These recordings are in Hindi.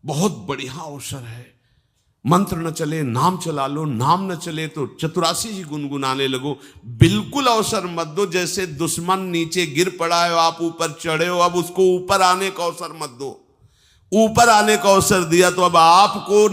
बहुत बढ़िया अवसर है। मंत्र न चले नाम चला लो, नाम न चले तो चतुरासी जी गुनगुनाने लगो। बिल्कुल अवसर मत दो, जैसे दुश्मन नीचे गिर पड़ा है आप ऊपर चढ़े हो, अब उसको ऊपर आने का अवसर मत दो। ऊपर आने का अवसर दिया तो अब आपको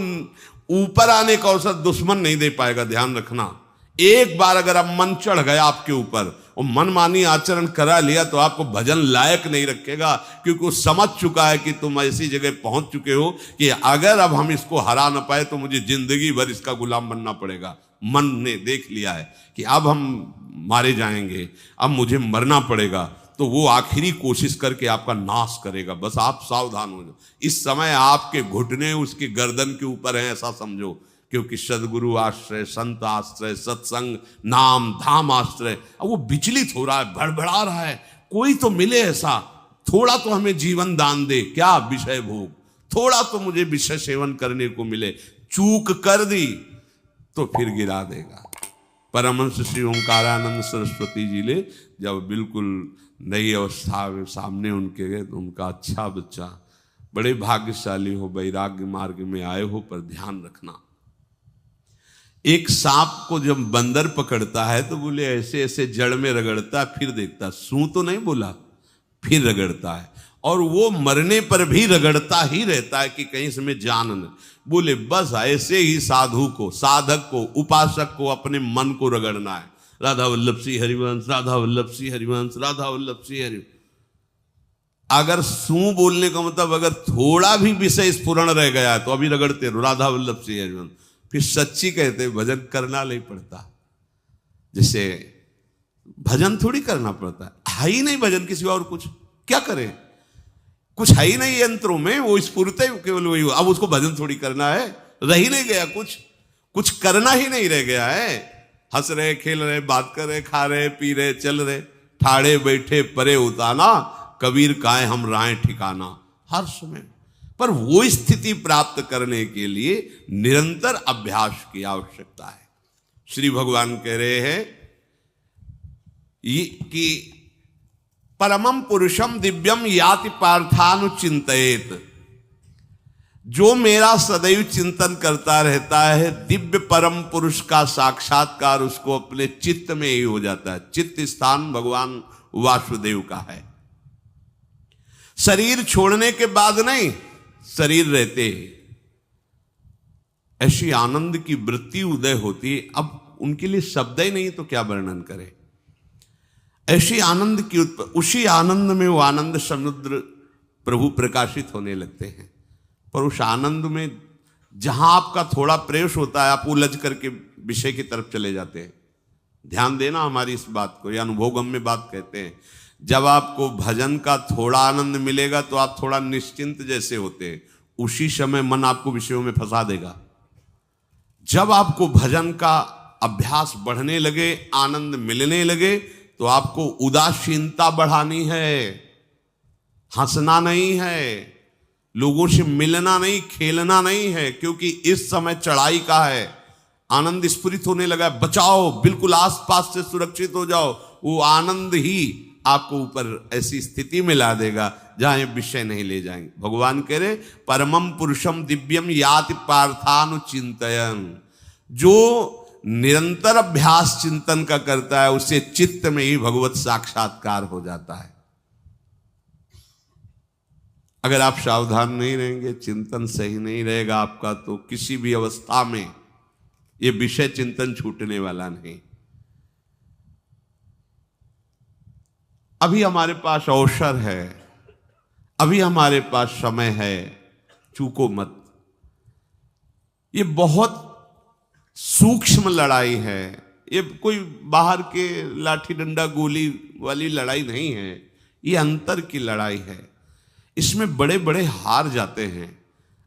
ऊपर आने का अवसर दुश्मन नहीं दे पाएगा। ध्यान रखना, एक बार अगर अब मन चढ़ गया आपके ऊपर और मनमानी आचरण करा लिया तो आपको भजन लायक नहीं रखेगा, क्योंकि वो समझ चुका है कि तुम ऐसी जगह पहुंच चुके हो कि अगर अब हम इसको हरा ना पाए तो मुझे जिंदगी भर इसका गुलाम बनना पड़ेगा। मन ने देख लिया है कि अब हम मारे जाएंगे, अब मुझे मरना पड़ेगा, तो वो आखिरी कोशिश करके आपका नाश करेगा। बस आप सावधान हो जाओ। इस समय आपके घुटने उसके गर्दन के ऊपर हैं, ऐसा समझो, क्योंकि सदगुरु आश्रय, संत आश्रय, सत्संग, नाम धाम आश्रय। अब वो विचलित हो रहा है, भड़बड़ा रहा है, कोई तो मिले ऐसा, थोड़ा तो हमें जीवन दान दे, क्या विषय भोग, थोड़ा तो मुझे विषय सेवन करने को मिले। चूक कर दी तो फिर गिरा देगा। परमहंस श्री ओंकारानंद सरस्वती जी ले जब बिल्कुल नई अवस्था में सामने उनके गए तो उनका, अच्छा बच्चा, बड़े भाग्यशाली हो, वैराग्य मार्ग में आए हो, पर ध्यान रखना, एक सांप को जब बंदर पकड़ता है तो बोले ऐसे ऐसे जड़ में रगड़ता है, फिर देखता, सू तो नहीं बोला, फिर रगड़ता है, और वो मरने पर भी रगड़ता ही रहता है कि कहीं इसमें जान न। बोले बस ऐसे ही साधु को, साधक को, उपासक को अपने मन को रगड़ना है। राधा वल्लभ सिंह हरिवंश, राधा वल्लभ सिंह हरिवंश, राधा वल्लभ सिंह हरिवंश। अगर सू बोलने का मतलब अगर थोड़ा भी विषय स्फुरण रह गया है तो अभी रगड़ते रहो, राधा वल्लभ सिंह हरिवंश। फिर सच्ची कहते भजन करना नहीं पड़ता। जैसे भजन थोड़ी करना पड़ता है ही नहीं भजन, किसी और कुछ क्या करें, कुछ है ही नहीं यंत्रों में, वो स्फुरते केवल वही। अब उसको भजन थोड़ी करना है, रह ही नहीं गया, कुछ करना ही नहीं रह गया है। हंस रहे, खेल रहे, बात कर रहे, खा रहे, पी रहे, चल रहे, ठाड़े बैठे परे उताना, कबीर काहे हम राय ठिकाना, हर समय। पर वो स्थिति प्राप्त करने के लिए निरंतर अभ्यास की आवश्यकता है। श्री भगवान कह रहे हैं कि परमम पुरुषम दिव्यम याति पार्थानुचिंतयेत, जो मेरा सदैव चिंतन करता रहता है, दिव्य परम पुरुष का साक्षात्कार उसको अपने चित्त में ही हो जाता है। चित्त स्थान भगवान वासुदेव का है। शरीर छोड़ने के बाद नहीं, शरीर रहते ऐसी आनंद की वृत्ति उदय होती। अब उनके लिए शब्द ही नहीं तो क्या वर्णन करें। ऐसी आनंद की उसी आनंद में वो आनंद समुद्र प्रभु प्रकाशित होने लगते हैं। पर उस आनंद में जहां आपका थोड़ा प्रवेश होता है, आप उलझ करके विषय की तरफ चले जाते हैं। ध्यान देना हमारी इस बात को, यह अनुभवगम्य बात कहते हैं। जब आपको भजन का थोड़ा आनंद मिलेगा तो आप थोड़ा निश्चिंत जैसे होते हैं, उसी समय मन आपको विषयों में फंसा देगा। जब आपको भजन का अभ्यास बढ़ने लगे, आनंद मिलने लगे, तो आपको उदासीनता बढ़ानी है, हंसना नहीं है, लोगों से मिलना नहीं, खेलना नहीं है, क्योंकि इस समय चढ़ाई का है। आनंद स्फुरित होने लगा, बचाओ, बिल्कुल आसपास से सुरक्षित हो जाओ। वो आनंद ही आपको ऊपर ऐसी स्थिति में ला देगा जहां ये विषय नहीं ले जाएंगे। भगवान कह रहे परमम पुरुषम दिव्यम याति पार्थानुचिंतयन्, जो निरंतर अभ्यास चिंतन का करता है उससे चित्त में ही भगवत साक्षात्कार हो जाता है। अगर आप सावधान नहीं रहेंगे, चिंतन सही नहीं रहेगा आपका, तो किसी भी अवस्था में ये विषय चिंतन छूटने वाला नहीं। अभी हमारे पास अवसर है, अभी हमारे पास समय है, चूको मत। ये बहुत सूक्ष्म लड़ाई है, ये कोई बाहर के लाठी डंडा गोली वाली लड़ाई नहीं है, ये अंतर की लड़ाई है। इसमें बड़े बड़े हार जाते हैं।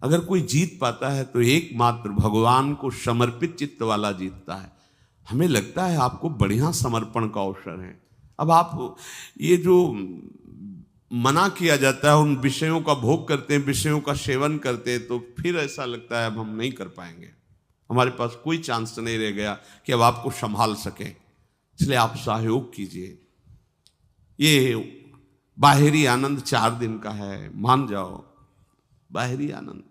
अगर कोई जीत पाता है तो एकमात्र भगवान को समर्पित चित्त वाला जीतता है। हमें लगता है आपको बढ़िया समर्पण का अवसर है। अब आप ये जो मना किया जाता है, उन विषयों का भोग करते हैं, विषयों का सेवन करते हैं, तो फिर ऐसा लगता है अब हम नहीं कर पाएंगे, हमारे पास कोई चांस नहीं रह गया कि अब आपको संभाल सके। इसलिए आप सहयोग कीजिए। ये बाहरी आनंद 4 दिन का है, मान जाओ, बाहरी आनंद।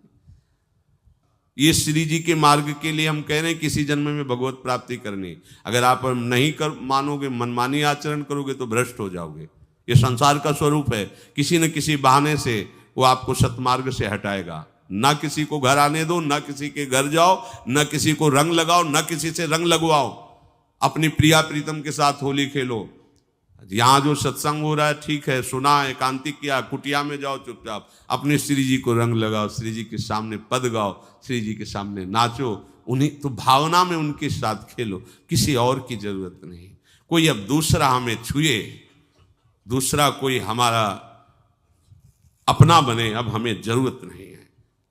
ये श्री जी के मार्ग के लिए हम कह रहे हैं किसी जन्म में भगवत प्राप्ति करनी। अगर आप नहीं कर मानोगे, मनमानी आचरण करोगे तो भ्रष्ट हो जाओगे। ये संसार का स्वरूप है, किसी न किसी बहाने से वो आपको सतमार्ग से हटाएगा। ना किसी को घर आने दो, ना किसी के घर जाओ, ना किसी को रंग लगाओ, ना किसी से रंग लगवाओ। अपनी प्रिया प्रीतम के साथ होली खेलो। यहाँ जो सत्संग हो रहा है ठीक है, सुना, एकांतिक किया, कुटिया में जाओ चुपचाप, अपने श्री जी को रंग लगाओ, श्री जी के सामने पद गाओ, श्री जी के सामने नाचो, उन्हीं तो भावना में उनके साथ खेलो, किसी और की जरूरत नहीं। कोई अब दूसरा हमें छुए, दूसरा कोई हमारा अपना बने, अब हमें जरूरत नहीं है।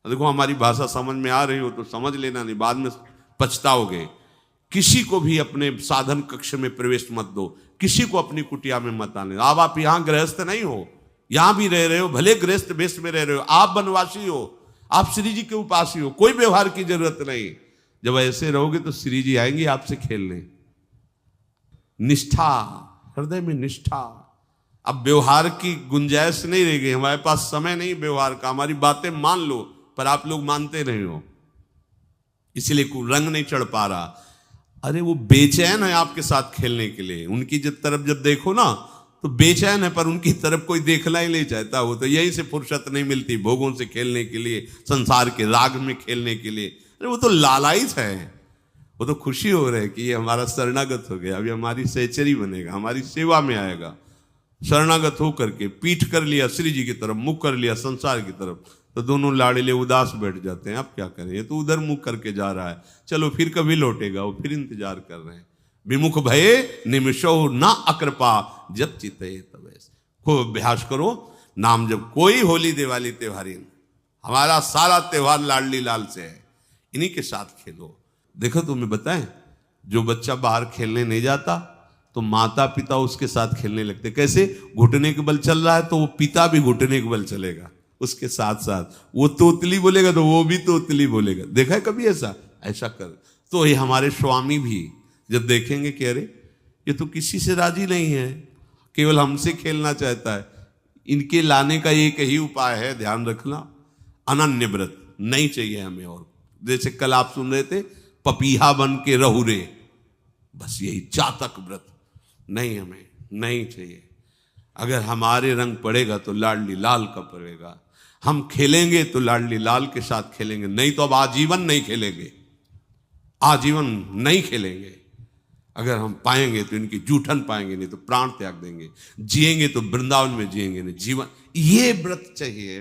देखो हमारी भाषा समझ में आ रही हो तो समझ लेना, नहीं बाद में पछताओगे। किसी को भी अपने साधन कक्ष में प्रवेश मत दो, किसी को अपनी कुटिया में मत आने। अब आप यहां गृहस्थ नहीं हो, यहां भी रह रहे हो, भले गृहस्थ वेश में रह रहे हो, आप वनवासी हो, आप श्री जी के उपासी हो, कोई व्यवहार की जरूरत नहीं। जब ऐसे रहोगे तो श्री जी आएंगे आपसे खेलने। निष्ठा, हृदय में निष्ठा। अब व्यवहार की गुंजाइश नहीं रह गई, हमारे पास समय नहीं व्यवहार का। हमारी बातें मान लो पर आप लोग मानते नहीं हो, इसलिए रंग नहीं चढ़ पा रहा। अरे वो बेचैन है आपके साथ खेलने के लिए, उनकी तरफ जब देखो ना तो बेचैन है, पर उनकी तरफ कोई देखना ही नहीं चाहता। वो तो यहीं से फुर्सत नहीं मिलती भोगों से खेलने के लिए, संसार के राग में खेलने के लिए। अरे वो तो लालायित है, वो तो खुशी हो रहे कि ये हमारा शरणागत हो गया, अभी हमारी सहचरी बनेगा, हमारी सेवा में आएगा। शरणागत होकर के पीठ कर लिया श्री जी की तरफ, मुख कर लिया संसार की तरफ, तो दोनों लाड़िले उदास बैठ जाते हैं। अब क्या करें, ये तो उधर मुख करके जा रहा है, चलो फिर कभी लौटेगा, वो फिर इंतजार कर रहे हैं। विमुख भये निमिषो ना अकृपा जब चिते तब। खूब अभ्यास करो नाम जब। कोई होली दिवाली त्योहारी, हमारा सारा त्योहार लाडली लाल से है, इन्हीं के साथ खेलो। देखो तुम्हें बताएं, जो बच्चा बाहर खेलने नहीं जाता तो माता पिता उसके साथ खेलने लगते। कैसे? घुटने के बल चल रहा है तो वो पिता भी घुटने के बल चलेगा उसके साथ साथ। वो तोतली बोलेगा तो वो भी तोतली बोलेगा। देखा है कभी ऐसा? ऐसा कर। तो ये हमारे स्वामी भी जब देखेंगे कि अरे ये तो किसी से राजी नहीं है, केवल हमसे खेलना चाहता है, इनके लाने का एक ही उपाय है, ध्यान रखना, अनन्य व्रत नहीं चाहिए हमें। और जैसे कल आप सुन रहे थे, पपीहा बन के रहू रे, बस यही चातक व्रत नहीं, हमें नहीं चाहिए। अगर हमारे रंग पड़ेगा तो लाडली लाल का पड़ेगा, हम खेलेंगे तो लाडली लाल के साथ खेलेंगे, नहीं तो अब आजीवन नहीं खेलेंगे, आजीवन नहीं खेलेंगे। अगर हम पाएंगे तो इनकी जूठन पाएंगे, नहीं तो प्राण त्याग देंगे। जिएंगे तो वृंदावन में जिएंगे, नहीं जीवन। ये व्रत चाहिए।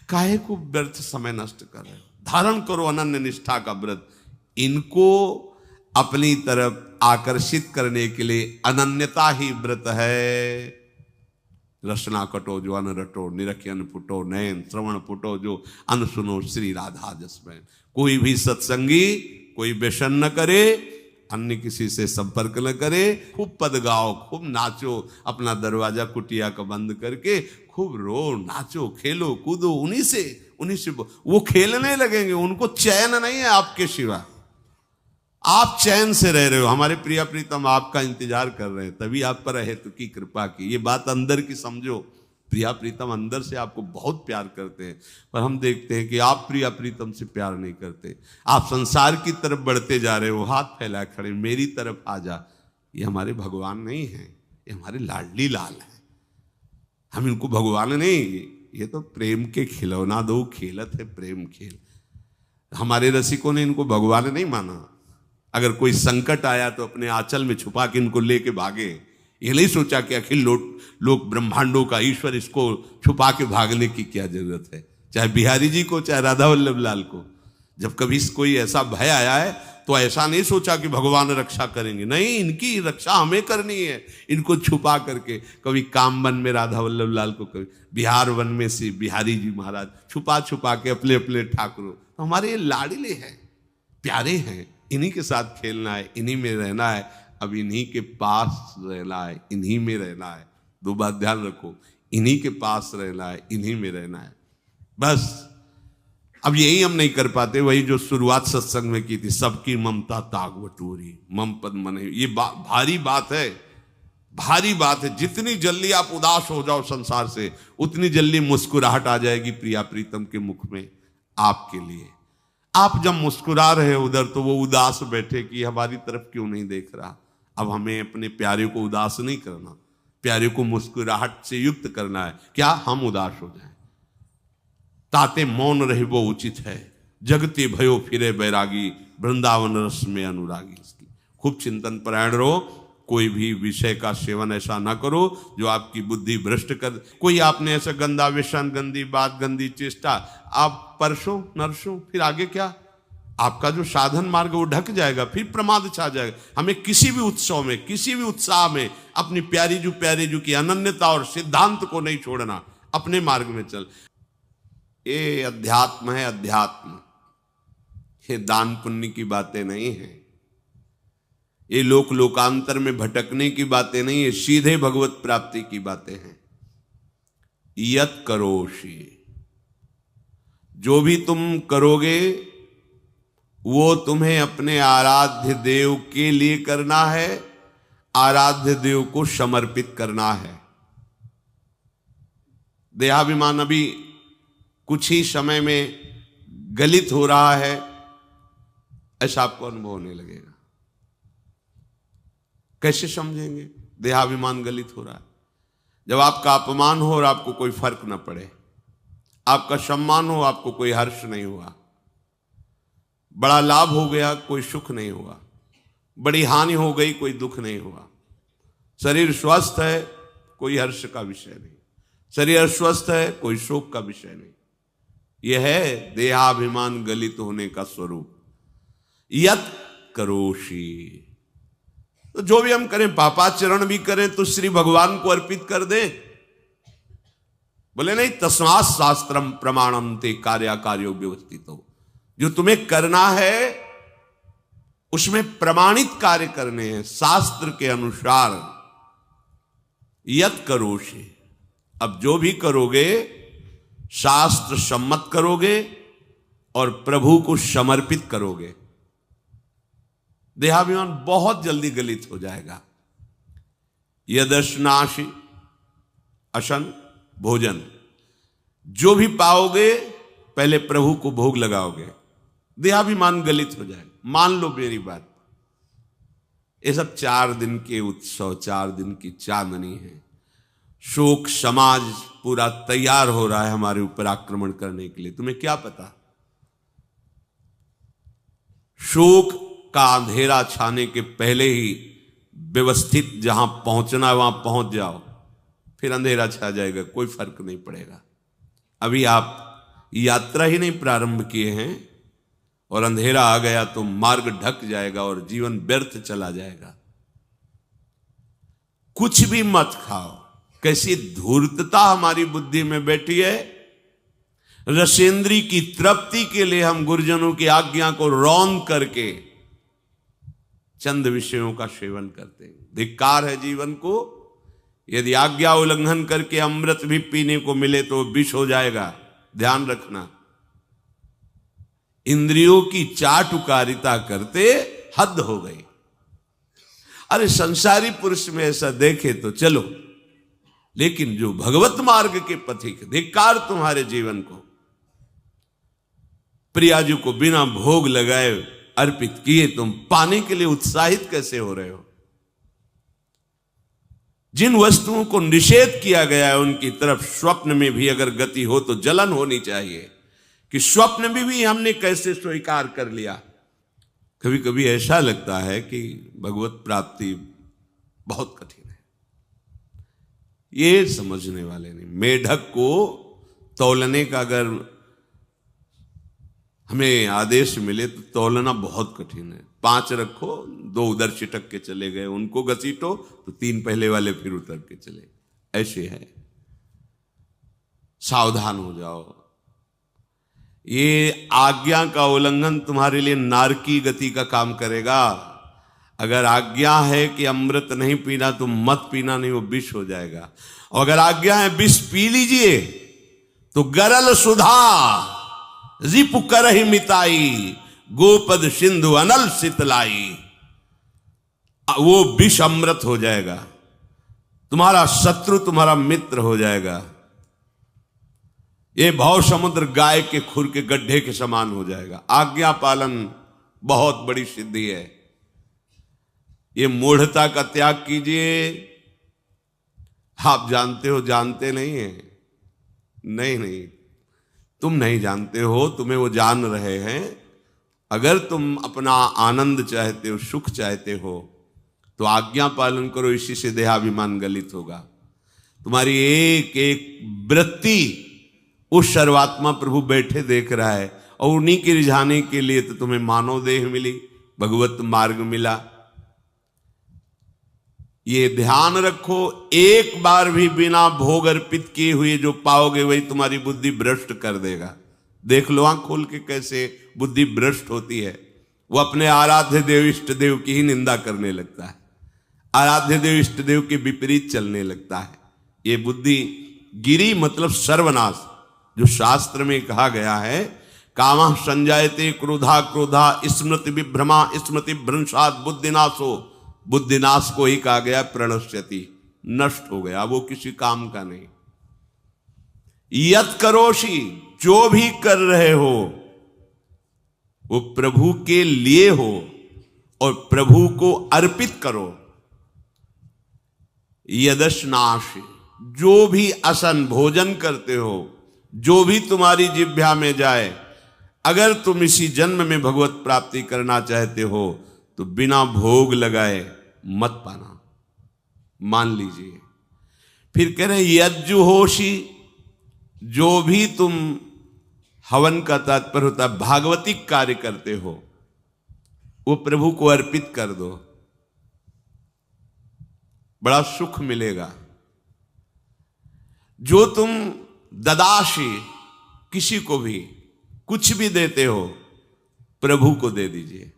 काहे को व्यर्थ समय नष्ट कर रहे हो? धारण करो अनन्य निष्ठा का व्रत। इनको अपनी तरफ आकर्षित करने के लिए अनन्यता ही व्रत है। रसना कटो जो अन रटो, निरखियन फुटो नयन, श्रवण फुटो जो अन सुनो, श्री राधा जसमैन। कोई भी सत्संगी कोई व्यसन न करे, अन्य किसी से संपर्क न करे, खूब पद गाओ, खूब नाचो, अपना दरवाजा कुटिया का बंद करके खूब रो, नाचो, खेलो, कूदो, उन्हीं से वो खेलने लगेंगे। उनको चैन नहीं है आपके सिवा, आप चैन से रह रहे हो। हमारे प्रिया प्रीतम आपका इंतजार कर रहे हैं, तभी आप पर हेतु की कृपा की। ये बात अंदर की समझो, प्रिया प्रीतम अंदर से आपको बहुत प्यार करते हैं, पर हम देखते हैं कि आप प्रिया प्रीतम से प्यार नहीं करते। आप संसार की तरफ बढ़ते जा रहे हो, हाथ फैला खड़े, मेरी तरफ आ जा। ये हमारे भगवान नहीं है, ये हमारे लाडली लाल हैं। हम इनको भगवान नहीं, ये तो प्रेम के खिलौना दो खेलत है प्रेम खेल। हमारे रसिकों ने इनको भगवान नहीं माना। अगर कोई संकट आया तो अपने आंचल में छुपा के इनको लेके भागे। ये नहीं सोचा कि अखिल लोक ब्रह्मांडों का ईश्वर, इसको छुपा के भागने की क्या जरूरत है। चाहे बिहारी जी को, चाहे राधा वल्लभ लाल को, जब कभी कोई ऐसा भय आया है तो ऐसा नहीं सोचा कि भगवान रक्षा करेंगे, नहीं, इनकी रक्षा हमें करनी है। इनको छुपा करके, कभी काम वन में राधा वल्लभ लाल को, कभी बिहार वन में से बिहारी जी महाराज, छुपा छुपा के अपने अपने ठाकुरों। तो हमारे ये लाडले हैं, प्यारे हैं, इन्हीं के साथ खेलना है, इन्हीं में रहना है। अब इन्हीं के पास रहना है, इन्हीं में रहना है। दो बात ध्यान रखो, इन्हीं के पास रहना है, इन्हीं में रहना है, बस। अब यही हम नहीं कर पाते, वही जो शुरुआत सत्संग में की थी, सबकी ममता ताग बटोरी, मम पद मने। ये भारी बात है, भारी बात है। जितनी जल्दी आप उदास हो जाओ संसार से, उतनी जल्दी मुस्कुराहट आ जाएगी प्रिया प्रीतम के मुख में आपके लिए। आप जब मुस्कुरा रहे उधर तो वो उदास बैठे कि हमारी तरफ क्यों नहीं देख रहा। अब हमें अपने प्यारे को उदास नहीं करना, प्यारे को मुस्कुराहट से युक्त करना है। क्या हम उदास हो जाएं? ताते मौन रहे वो उचित है, जगते भयो फिरे बैरागी, वृंदावन रस में अनुरागी। इसकी खूब चिंतन परायण रहो, कोई भी विषय का सेवन ऐसा ना करो जो आपकी बुद्धि भ्रष्ट कर। कोई आपने ऐसा गंदा व्यसन, गंदी बात, गंदी चेष्टा आप परसों नरसों, फिर आगे क्या? आपका जो साधन मार्ग वो ढक जाएगा, फिर प्रमाद छा जाएगा। हमें किसी भी उत्सव में, किसी भी उत्साह में अपनी प्यारी जू की अनन्यता और सिद्धांत को नहीं छोड़ना, अपने मार्ग में चल। ये अध्यात्म है, अध्यात्म। ये दान पुण्य की बातें नहीं है, ये लोकांतर में भटकने की बातें नहीं है, सीधे भगवत प्राप्ति की बातें हैं। यत करोषि, जो भी तुम करोगे वो तुम्हें अपने आराध्य देव के लिए करना है, आराध्य देव को समर्पित करना है। देहाभिमान अभी कुछ ही समय में गलित हो रहा है, ऐसा आपको अनुभव होने लगेगा। कैसे समझेंगे देहाभिमान गलित हो रहा है? जब आपका अपमान हो और आपको कोई फर्क न पड़े, आपका सम्मान हो, आपको कोई हर्ष नहीं हुआ, बड़ा लाभ हो गया, कोई सुख नहीं हुआ, बड़ी हानि हो गई, कोई दुख नहीं हुआ, शरीर स्वस्थ है, कोई हर्ष का विषय नहीं, शरीर अस्वस्थ है, कोई शोक का विषय नहीं। यह है देहाभिमान गलित होने का स्वरूप। यत करोषि, तो जो भी हम करें, पापाचरण भी करें तो श्री भगवान को अर्पित कर दें। बोले नहीं, तस्मात् शास्त्रम प्रमाणम ते कार्याकार्यो व्यवस्थितो। जो तुम्हें करना है उसमें प्रमाणित कार्य करने हैं, शास्त्र के अनुसार। यत करोषि, अब जो भी करोगे शास्त्र सम्मत करोगे और प्रभु को समर्पित करोगे। देहाभिमान बहुत जल्दी गलित हो जाएगा। यदश्नाशि, अशन भोजन, जो भी पाओगे पहले प्रभु को भोग लगाओगे, देहाभिमान गलित हो जाएगा। मान लो मेरी बात, ये सब 4 दिन के उत्सव, 4 दिन की चांदनी है। शोक समाज पूरा तैयार हो रहा है हमारे ऊपर आक्रमण करने के लिए। तुम्हें क्या पता? शोक का अंधेरा छाने के पहले ही व्यवस्थित जहां पहुंचना है वहां पहुंच जाओ, फिर अंधेरा छा जाएगा, कोई फर्क नहीं पड़ेगा। अभी आप यात्रा ही नहीं प्रारंभ किए हैं और अंधेरा आ गया तो मार्ग ढक जाएगा और जीवन व्यर्थ चला जाएगा। कुछ भी मत खाओ। कैसी धूर्तता हमारी बुद्धि में बैठी है। रसेंद्री की तृप्ति के लिए हम गुरुजनों की आज्ञा को रौंद करके चंद विषयों का सेवन करते हैं। धिक्कार है जीवन को। यदि आज्ञा उल्लंघन करके अमृत भी पीने को मिले तो विष हो जाएगा, ध्यान रखना। इंद्रियों की चाटुकारिता करते हद हो गई। अरे संसारी पुरुष में ऐसा देखे तो चलो, लेकिन जो भगवत मार्ग के पथिक, धिक्कार तुम्हारे जीवन को। प्रियाजू को बिना भोग लगाए अर्पित किए तुम पाने के लिए उत्साहित कैसे हो रहे हो? जिन वस्तुओं को निषेध किया गया है उनकी तरफ स्वप्न में भी अगर गति हो तो जलन होनी चाहिए कि स्वप्न में भी हमने कैसे स्वीकार कर लिया। कभी कभी ऐसा लगता है कि भगवत प्राप्ति बहुत कठिन है, ये समझने वाले नहीं। मेढक को तौलने का अगर हमें आदेश मिले तो तौलना बहुत कठिन है। 5 रखो, 2 उधर चिटक के चले गए, उनको घसीटो तो 3 पहले वाले फिर उतर के चले। ऐसे है, सावधान हो जाओ। ये आज्ञा का उल्लंघन तुम्हारे लिए नारकी गति का काम करेगा। अगर आज्ञा है कि अमृत नहीं पीना तो मत पीना, नहीं वो विष हो जाएगा। और अगर आज्ञा है विष पी लीजिए तो गरल सुधा रिपु करहि मिताई, गोपद सिंधु अनल शीतलाई, वो विष अमृत हो जाएगा। तुम्हारा शत्रु तुम्हारा मित्र हो जाएगा। ये भव समुद्र गाय के खुर के गड्ढे के समान हो जाएगा। आज्ञा पालन बहुत बड़ी सिद्धि है। ये मूढ़ता का त्याग कीजिए। आप जानते हो, जानते नहीं है? नहीं, तुम नहीं जानते हो, तुम्हें वो जान रहे हैं। अगर तुम अपना आनंद चाहते हो, सुख चाहते हो, तो आज्ञा पालन करो। इसी से देहाभिमान गलित होगा। तुम्हारी एक एक वृत्ति उस सर्वात्मा प्रभु बैठे देख रहा है, और उन्हीं के रिझाने के लिए तो तुम्हें मानव देह मिली, भगवत मार्ग मिला। ये ध्यान रखो, एक बार भी बिना भोग अर्पित किए हुए जो पाओगे वही तुम्हारी बुद्धि भ्रष्ट कर देगा। देख लो आंख खोल के कैसे बुद्धि भ्रष्ट होती है। वो अपने आराध्य देव इष्ट देव की ही निंदा करने लगता है, आराध्य देव इष्ट देव के विपरीत चलने लगता है। ये बुद्धि गिरी मतलब सर्वनाश। जो शास्त्र में कहा गया है, कामः संजायते क्रोधा क्रोधा स्मृति विभ्रमा स्मृति भ्रंशात् बुद्धिनाशो, बुद्धिनाश को ही कहा गया प्रणश्यति, नष्ट हो गया, वो किसी काम का नहीं। यत करोषि, जो भी कर रहे हो वो प्रभु के लिए हो और प्रभु को अर्पित करो। यदश्नाशि, जो भी असन भोजन करते हो, जो भी तुम्हारी जिह्वा में जाए, अगर तुम इसी जन्म में भगवत प्राप्ति करना चाहते हो तो बिना भोग लगाए मत पाना, मान लीजिए। फिर कह रहे यज्जुहोषि, जो भी तुम, हवन का तात्पर्य होता है भागवतिक कार्य करते हो, वो प्रभु को अर्पित कर दो, बड़ा सुख मिलेगा। जो तुम ददाशी, किसी को भी कुछ भी देते हो, प्रभु को दे दीजिए।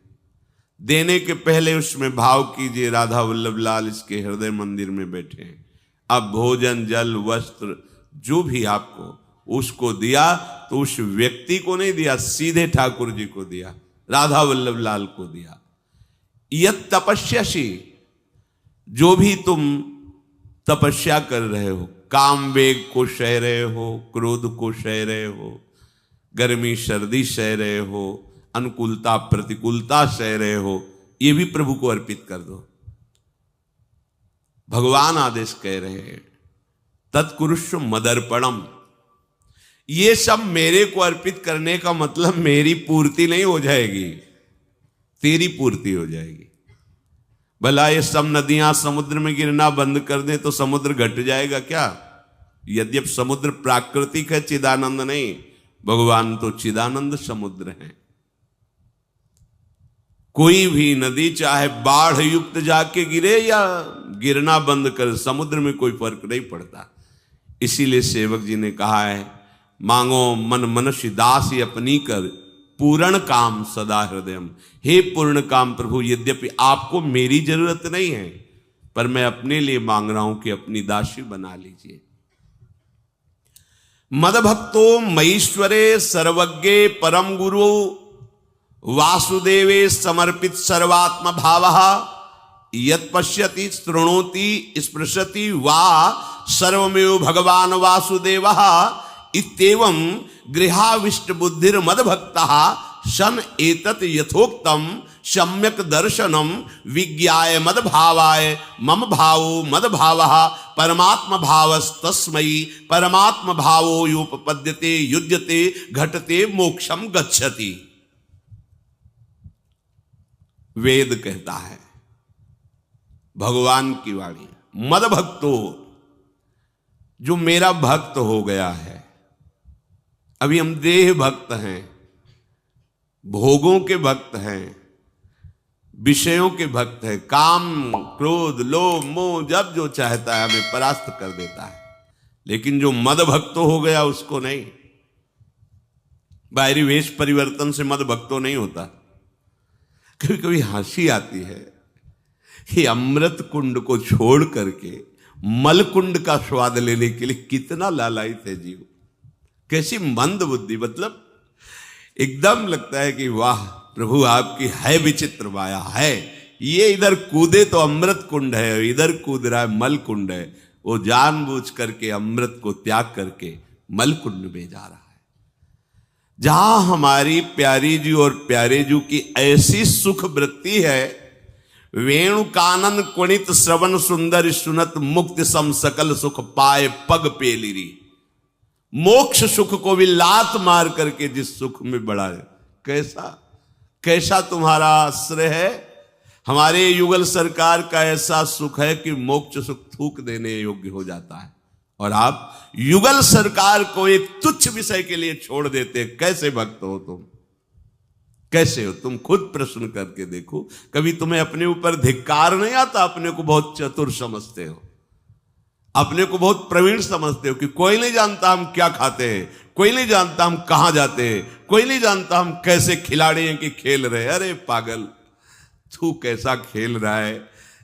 देने के पहले उसमें भाव कीजिए, राधा वल्लभ लाल इसके हृदय मंदिर में बैठे हैं। अब भोजन जल वस्त्र जो भी आपको उसको दिया तो उस व्यक्ति को नहीं दिया, सीधे ठाकुर जी को दिया, राधा वल्लभ लाल को दिया। यत तपस्यासी, जो भी तुम तपस्या कर रहे हो, काम वेग को सह रहे हो, क्रोध को सह रहे हो, गर्मी सर्दी सह रहे हो, अनुकूलता प्रतिकूलता सह रहे हो, ये भी प्रभु को अर्पित कर दो। भगवान आदेश कह रहे हैं तत्कुरुष्व मदर्पणम, ये सब मेरे को अर्पित करने का मतलब मेरी पूर्ति नहीं हो जाएगी, तेरी पूर्ति हो जाएगी। भला ये सब नदियां समुद्र में गिरना बंद कर दें तो समुद्र घट जाएगा क्या? यद्यप समुद्र प्राकृतिक है, चिदानंद नहीं, भगवान तो चिदानंद समुद्र है। कोई भी नदी चाहे बाढ़ युक्त जाके गिरे या गिरना बंद कर, समुद्र में कोई फर्क नहीं पड़ता। इसीलिए सेवक जी ने कहा है, मांगो मन मनुष्य दासी अपनी कर, पूर्ण काम सदा हृदयम। हे पूर्ण काम प्रभु, यद्यपि आपको मेरी जरूरत नहीं है, पर मैं अपने लिए मांग रहा हूं कि अपनी दासी बना लीजिए। मदभक्तो मईश्वरे सर्वज्ञे परम गुरु वासुदेवे समर्पित सर्वात्म भावः, यत् पश्यति शृणोति स्पृशति वा सर्वमेव भगवान वासुदेवः, इत्येवं गृहाविष्ट बुद्धिर मदभक्तः सन एतत् यथोक्तम सम्यक दर्शनम विज्ञाय मदभावाय मम भावो मदभावः परमात्म भावस्तस्मै परमात्म भावो योपपद्यते युज्यते घटते मोक्षम गच्छति। वेद कहता है, भगवान की वाणी, मदभक्तो, जो मेरा भक्त हो गया है। अभी हम देह भक्त हैं, भोगों के भक्त हैं, विषयों के भक्त हैं, काम क्रोध लोभ मोह जब जो चाहता है हमें परास्त कर देता है। लेकिन जो मद भक्त हो गया उसको नहीं। बाहरी वेश परिवर्तन से मद भक्तो नहीं होता। कभी कभी हंसी आती है कि अमृत कुंड को छोड़ करके मल कुंड का स्वाद लेने के लिए कितना लालायित है जीव। कैसी मंद बुद्धि, मतलब एकदम लगता है कि वाह प्रभु आपकी है विचित्र माया है। ये इधर कूदे तो अमृत कुंड है, इधर कूद रहा है मल कुंड है। वो जानबूझ करके अमृत को त्याग करके मलकुंड में जा रहा है। जहां हमारी प्यारी जी और प्यारे जी की ऐसी सुख वृत्ति है, वेणु कानन कुणित श्रवण सुंदर सुनत मुक्ति सम सकल सुख पाए पग पेलिरी। मोक्ष सुख को भी लात मार करके जिस सुख में बढ़ाए, कैसा कैसा तुम्हारा आश्रय है। हमारे युगल सरकार का ऐसा सुख है कि मोक्ष सुख थूक देने योग्य हो जाता है, और आप युगल सरकार को एक तुच्छ विषय के लिए छोड़ देते। कैसे भक्त हो तुम, कैसे हो तुम? खुद प्रश्न करके देखो। कभी तुम्हें अपने ऊपर धिक्कार नहीं आता? अपने को बहुत चतुर समझते हो, अपने को बहुत प्रवीण समझते हो कि कोई नहीं जानता हम क्या खाते हैं, कोई नहीं जानता हम कहां जाते हैं, कोई नहीं जानता हम कैसे खिलाड़ी हैं कि खेल रहे। अरे पागल, तू कैसा खेल रहा है।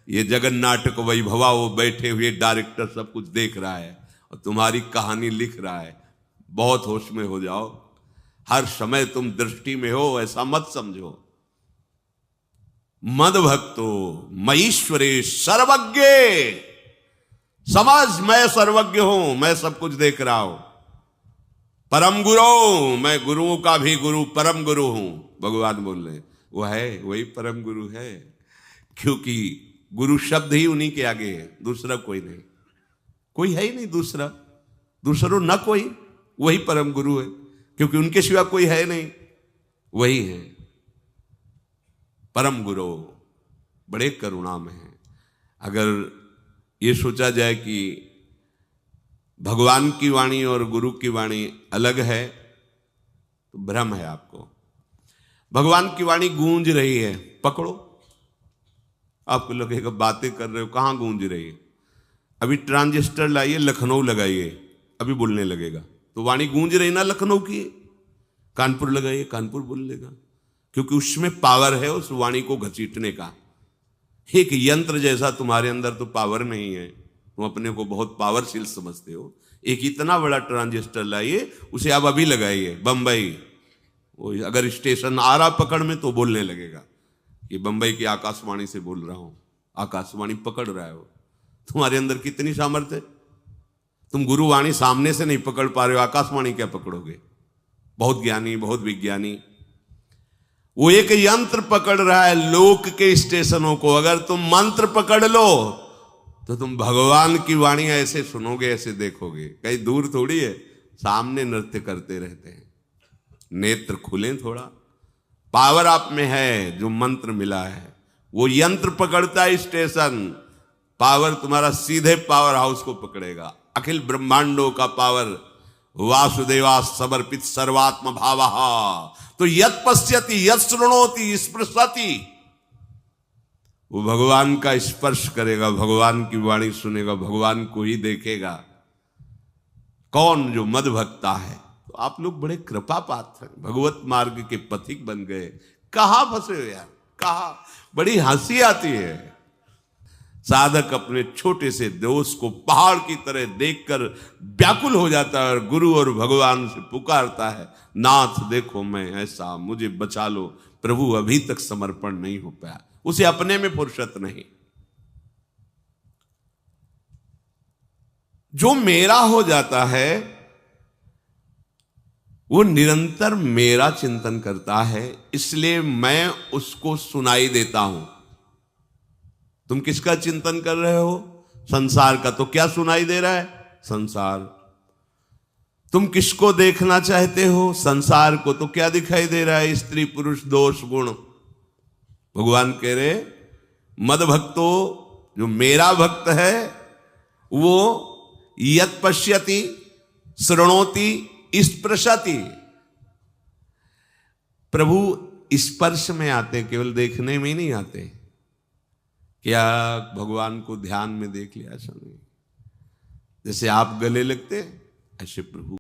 ये जगन नाटक वैभवा, वो बैठे हुए डायरेक्टर सब कुछ देख रहा है और तुम्हारी कहानी लिख रहा है। बहुत होश में हो जाओ, हर समय तुम दृष्टि में हो, ऐसा मत समझो। मद भक्तो मईश्वरे सर्वज्ञ, समझ मैं सर्वज्ञ हूं, मैं सब कुछ देख रहा हूं। परम गुरु, मैं गुरुओं का भी गुरु, परम गुरु हूं। भगवान बोल रहे वो है, वही परम गुरु है, क्योंकि गुरु शब्द ही उन्हीं के आगे है, दूसरा कोई नहीं, कोई है ही नहीं दूसरा, दूसरो न कोई, वही परम गुरु है, क्योंकि उनके सिवा कोई है नहीं, वही है परम गुरु। बड़े करुणा में है। अगर ये सोचा जाए कि भगवान की वाणी और गुरु की वाणी अलग है तो भ्रम है आपको। भगवान की वाणी गूंज रही है, पकड़ो, आपको लगेगा बातें कर रहे हो, कहां गूंज रही है? अभी ट्रांजिस्टर लाइए, लखनऊ लगाइए, अभी बोलने लगेगा, तो वाणी गूंज रही ना लखनऊ की। कानपुर लगाइए, कानपुर बोल लेगा, क्योंकि उसमें पावर है उस वाणी को घसीटने का। एक यंत्र जैसा तुम्हारे अंदर तो पावर नहीं है, तुम अपने को बहुत पावरशील समझते हो। एक इतना बड़ा ट्रांजिस्टर लाइए, उसे आप अभी लगाइए बंबई, वो अगर स्टेशन आ रहा पकड़ में तो बोलने लगेगा कि बंबई की आकाशवाणी से बोल रहा हूं, आकाशवाणी पकड़ रहा है वो। तुम्हारे अंदर कितनी सामर्थ्य है, तुम गुरुवाणी सामने से नहीं पकड़ पा रहे हो, आकाशवाणी क्या पकड़ोगे? बहुत ज्ञानी, बहुत विज्ञानी, वो एक यंत्र पकड़ रहा है लोक के स्टेशनों को। अगर तुम मंत्र पकड़ लो तो तुम भगवान की वाणी ऐसे सुनोगे, ऐसे देखोगे, कहीं दूर थोड़ी है, सामने नृत्य करते रहते हैं। नेत्र खुले थोड़ा, पावर आप में है, जो मंत्र मिला है वो यंत्र पकड़ता है स्टेशन, पावर तुम्हारा सीधे पावर हाउस को पकड़ेगा। अखिल ब्रह्मांडों का पावर वासुदेवा समर्पित सर्वात्म भावः, तो यत् पश्यति यत् शृणोति स्पृशति, वो भगवान का स्पर्श करेगा, भगवान की वाणी सुनेगा, भगवान को ही देखेगा। कौन? जो मद भक्ता है। तो आप लोग बड़े कृपा पात्र हैं, भगवत मार्ग के पथिक बन गए। कहां फंसे हो यार, कहां? बड़ी हंसी आती है। साधक अपने छोटे से दोष को पहाड़ की तरह देखकर व्याकुल हो जाता है और गुरु और भगवान से पुकारता है, नाथ देखो मैं ऐसा, मुझे बचा लो। प्रभु अभी तक समर्पण नहीं हो पाया, उसे अपने में फुर्सत नहीं। जो मेरा हो जाता है वो निरंतर मेरा चिंतन करता है, इसलिए मैं उसको सुनाई देता हूं। तुम किसका चिंतन कर रहे हो? संसार का। तो क्या सुनाई दे रहा है? संसार। तुम किसको देखना चाहते हो? संसार को। तो क्या दिखाई दे रहा है? स्त्री पुरुष दोष गुण। भगवान कह रहे मद भक्तो, जो मेरा भक्त है वो यत् पश्यति शृणोति स्पृशति। प्रभु स्पर्श में आते, केवल देखने में ही नहीं आते। क्या भगवान को ध्यान में देख लिया? ऐसा नहीं। जैसे आप गले लगते ऐसे प्रभु